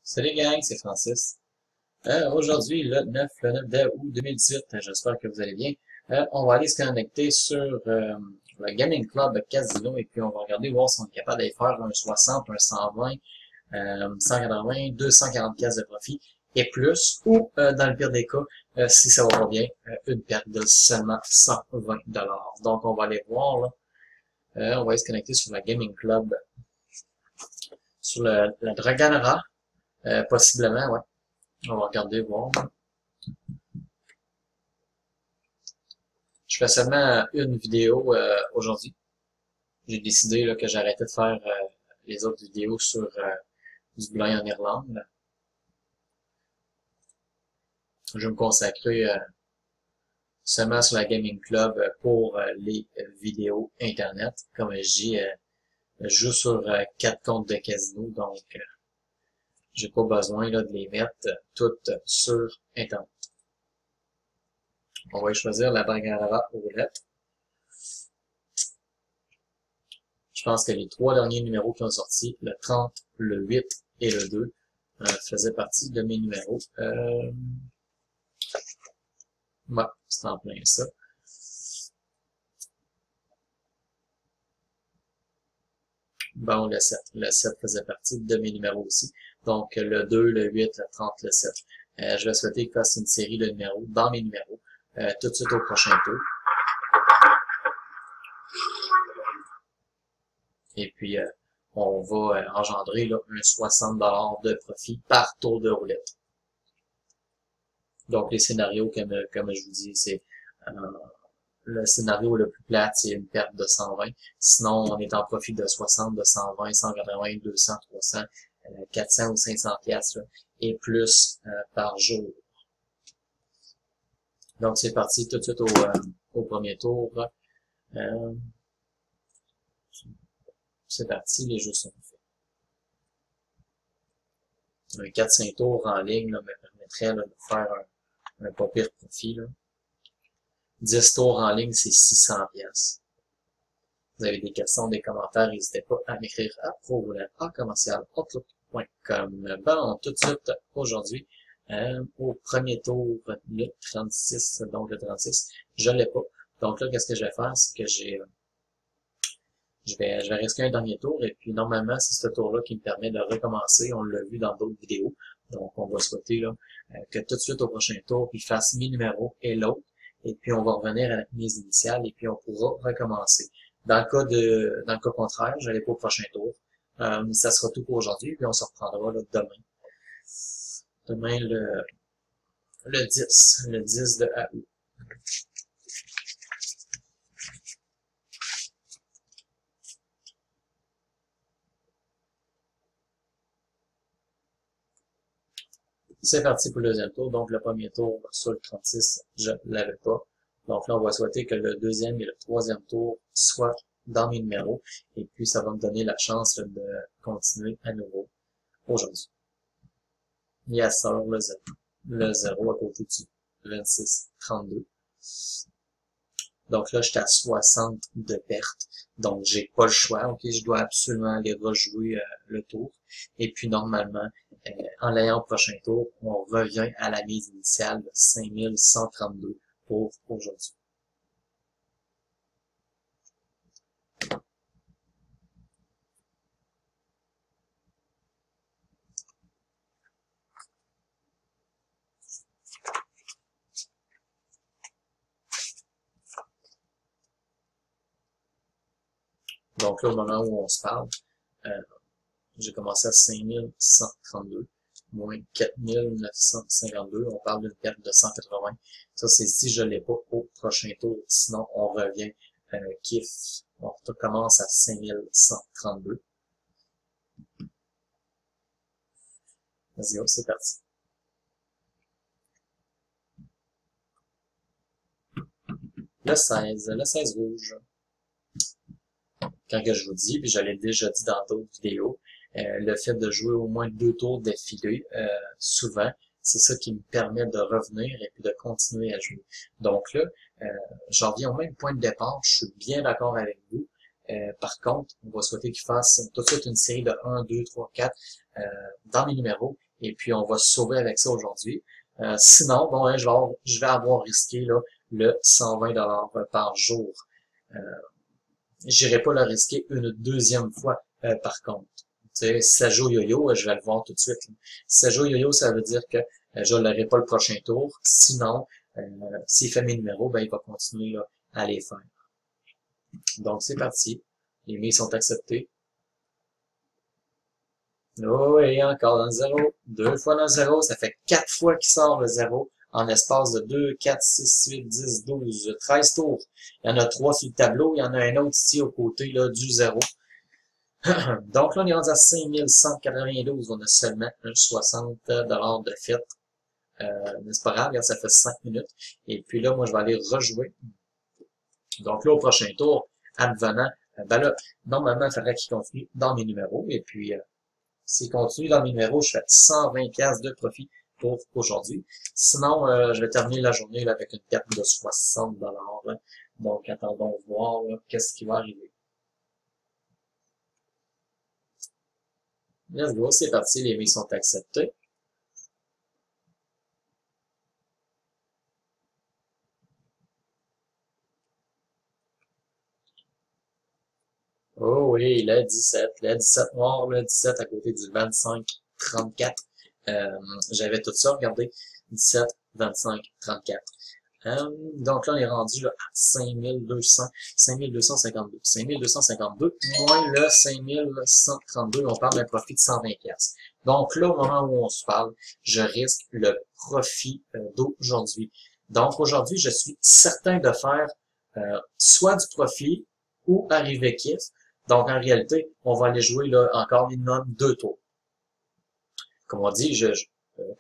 Salut gang, c'est Francis. Aujourd'hui, le 9 août 2018, j'espère que vous allez bien. On va aller se connecter sur le Gaming Club Casino et puis on va regarder voir si on est capable d'aller faire un 60, un 120, 180, 240 pièces de profit et plus, ou dans le pire des cas, si ça va pas bien, une perte de seulement 120 $. Donc on va aller voir là. On va aller se connecter sur la Gaming Club, sur la Dragonera, possiblement, ouais. On va regarder, voir. Je fais seulement une vidéo aujourd'hui. J'ai décidé là, que j'arrêtais de faire les autres vidéos sur du blanc en Irlande. Je vais me consacrer seulement sur la Gaming Club pour les vidéos Internet. Comme je dis, je joue sur 4 comptes de casino, donc j'ai pas besoin là, de les mettre toutes sur Internet. On va choisir la Dragonera roulette. Je pense que les 3 derniers numéros qui ont sorti, le 30, le 8 et le 2, faisaient partie de mes numéros. Ouais, c'est en plein ça. Bon, le 7. Le 7 faisait partie de mes numéros aussi. Donc, le 2, le 8, le 30, le 7. Je vais souhaiter qu'il fasse une série de numéros dans mes numéros, tout de suite au prochain tour. Et puis, on va engendrer là, un 60 $ de profit par tour de roulette. Donc, les scénarios, comme je vous dis, c'est le scénario le plus plate, c'est une perte de 120. Sinon, on est en profit de 60, de 120, 180, 200, 300, 400 ou 500 piastres et plus par jour. Donc, c'est parti tout de suite au premier tour. C'est parti, les jeux sont faits. Un 4-5 tours en ligne là, me permettrait là, de faire un pas pire profit. Là. 10 tours en ligne, c'est 600 piastres. Vous avez des questions, des commentaires, n'hésitez pas à m'écrire à pro@outlook.com. Bon, tout de suite, aujourd'hui, au premier tour, le 36, donc le 36, je l'ai pas. Donc là, qu'est-ce que je vais faire, c'est que je vais risquer un dernier tour, et puis normalement, c'est ce tour-là qui me permet de recommencer. On l'a vu dans d'autres vidéos. Donc, on va souhaiter là, que tout de suite au prochain tour, il fasse mes numéros et l'autre. Et puis, on va revenir à la mise initiale, et puis on pourra recommencer. Dans le cas contraire, j'allais pas au prochain tour. Ça sera tout pour aujourd'hui, puis on se reprendra là, demain. Demain, le 10 de août. C'est parti pour le deuxième tour. Donc, le premier tour sur le 36, je l'avais pas. Donc là, on va souhaiter que le deuxième et le troisième tour soient dans mes numéros. Et puis, ça va me donner la chance là, de continuer à nouveau aujourd'hui. Yes, sir, le 0. Le 0 à côté du 26, 32. Donc là, j'étais à 60 de perte. Donc, j'ai pas le choix. Ok, je dois absolument aller rejouer le tour. Et puis, normalement, en l'ayant au prochain tour, on revient à la mise initiale de 5132 pour aujourd'hui. Donc là, au moment où on se parle, j'ai commencé à 5132, moins 4952, on parle d'une perte de 180. Ça, c'est si je l'ai pas au prochain tour. Sinon, on revient kiff. On recommence à 5132. Vas-y, c'est parti. Le 16 rouge. Quand que je vous dis, puis je l'ai déjà dit dans d'autres vidéos, le fait de jouer au moins 2 tours d'affilée, souvent, c'est ça qui me permet de revenir et puis de continuer à jouer. Donc là, j'en reviens au même point de départ, je suis bien d'accord avec vous. Par contre, on va souhaiter qu'il fasse tout de suite une série de 1, 2, 3, 4 dans mes numéros et puis on va se sauver avec ça aujourd'hui. Sinon, bon, hein, je vais avoir risqué là, le 120$ par jour. J'irai pas le risquer une deuxième fois, par contre. Tu sais, si ça joue yo-yo, je vais le voir tout de suite. Là. Si ça joue yo-yo, ça veut dire que je l'aurai pas le prochain tour. Sinon, s'il fait mes numéros, ben il va continuer là, à les faire. Donc c'est parti. Les mails sont acceptés. Oh, et encore dans le 0. 2 fois dans le 0. Ça fait 4 fois qu'il sort le 0 en espace de 2, 4, 6, 8, 10, 12, 13 tours. Il y en a 3 sur le tableau. Il y en a un autre ici au côté là, du 0. Donc là, on est rendu à 5192. On a seulement un 60$ de fête. Mais c'est pas grave, regarde, ça fait 5 minutes. Et puis là, moi, je vais aller rejouer. Donc là, au prochain tour, advenant, ben là, normalement, il faudrait qu'il continue dans mes numéros. Et puis, s'il continue dans mes numéros, je fais 120$ de profit pour aujourd'hui. Sinon, je vais terminer la journée là, avec une perte de 60$. Là. Donc, attendons voir qu'est-ce qui va arriver. Let's go, c'est parti, les mails sont acceptés. Oh oui, le 17 noir, le 17 à côté du 25, 34. J'avais tout ça, regardez, 17, 25, 34. Donc là, on est rendu là, à 5252. 5252 moins le 5132, on parle d'un profit de 120$. Donc là, au moment où on se parle, je risque le profit d'aujourd'hui. Donc aujourd'hui, je suis certain de faire soit du profit ou arriver kiff. Donc en réalité, on va aller jouer là encore minimum 2 tours. Comme on dit,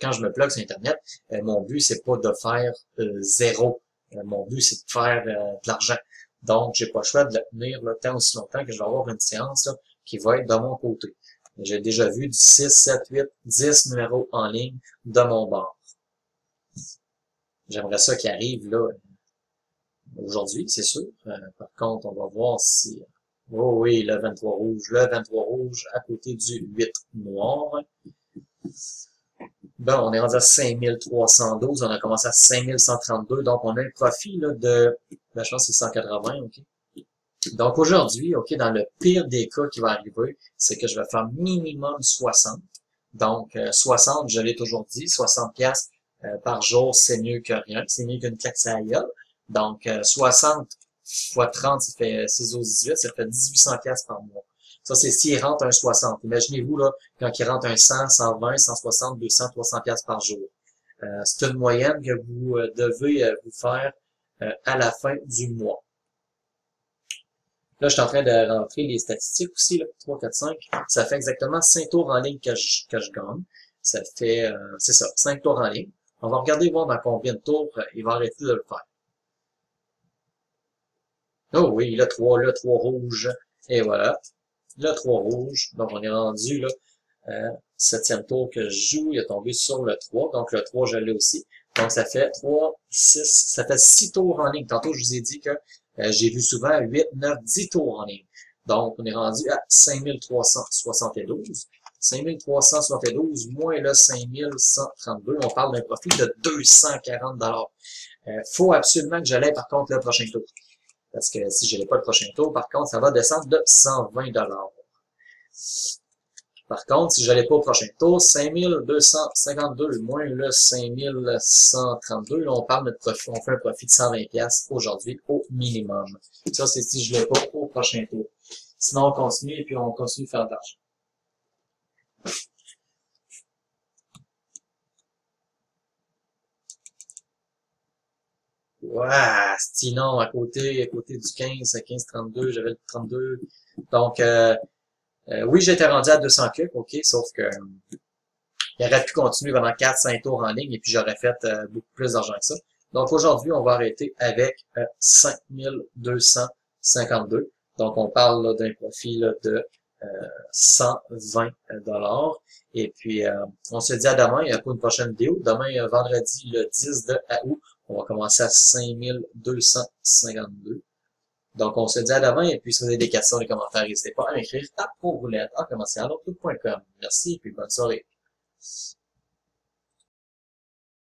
quand je me plug sur Internet, mon but, c'est pas de faire 0. Mon but, c'est de faire de l'argent. Donc, j'ai pas le choix de le tenir là, tant aussi longtemps que je vais avoir une séance là, qui va être de mon côté. J'ai déjà vu du 6, 7, 8, 10 numéros en ligne de mon bord. J'aimerais ça qui arrive là aujourd'hui, c'est sûr. Par contre, on va voir si... Oh oui, le 23 rouge. Le 23 rouge à côté du 8 noir. Bon, on est rendu à 5312, on a commencé à 5132, donc on a un profit là, de, la chance c'est 180, ok. Donc aujourd'hui, ok, dans le pire des cas qui va arriver, c'est que je vais faire minimum 60. Donc 60, je l'ai toujours dit, 60$ par jour, c'est mieux que rien, c'est mieux qu'une claque à la gueule. Donc 60 fois 30, ça fait 6 au 18, ça fait 1800$ par mois. Ça, c'est s'il rentre un 60. Imaginez-vous, là, quand il rentre un 100, 120, 160, 200, 300$ par jour. C'est une moyenne que vous devez vous faire à la fin du mois. Là, je suis en train de rentrer les statistiques aussi, là, 3, 4, 5. Ça fait exactement 5 tours en ligne que je gagne. Ça fait, c'est ça, 5 tours en ligne. On va regarder voir dans combien de tours il va arrêter de le faire. Oh oui, le 3 rouge. Et voilà. Le 3 rouge. Donc, on est rendu, là, 7e tour que je joue. Il est tombé sur le 3. Donc, le 3, je l'ai aussi. Donc, ça fait 3, 6, ça fait 6 tours en ligne. Tantôt, je vous ai dit que j'ai vu souvent 8, 9, 10 tours en ligne. Donc, on est rendu à 5372. 5372 moins le 5132. On parle d'un profit de 240$. Faut absolument que je l'aie, par contre, le prochain tour. Parce que si je n'ai pas le prochain tour, par contre, ça va descendre de 120$. Par contre, si je n'allais pas au prochain tour, 5252 moins le 5132, là, on parle de profit, on fait un profit de 120$ aujourd'hui au minimum. Ça, c'est si je ne l'ai pas au prochain tour. Sinon, on continue et puis on continue de faire de l'argent. Ouais, sinon, à côté du 15, à 15-32, j'avais le 32. Donc, oui, j'étais rendu à 200 cubes, ok, sauf que il aurait pu continuer pendant 4-5 tours en ligne et puis j'aurais fait beaucoup plus d'argent que ça. Donc aujourd'hui, on va arrêter avec 5252. Donc on parle d'un profit là, de 120$. Et puis on se dit à demain pour une prochaine vidéo. Demain, vendredi, le 10 août, on va commencer à 5252. Donc, on se dit à demain, et puis si vous avez des questions, les commentaires, n'hésitez pas à m'écrire à proroulettes@commercial.com. Merci, et puis bonne soirée.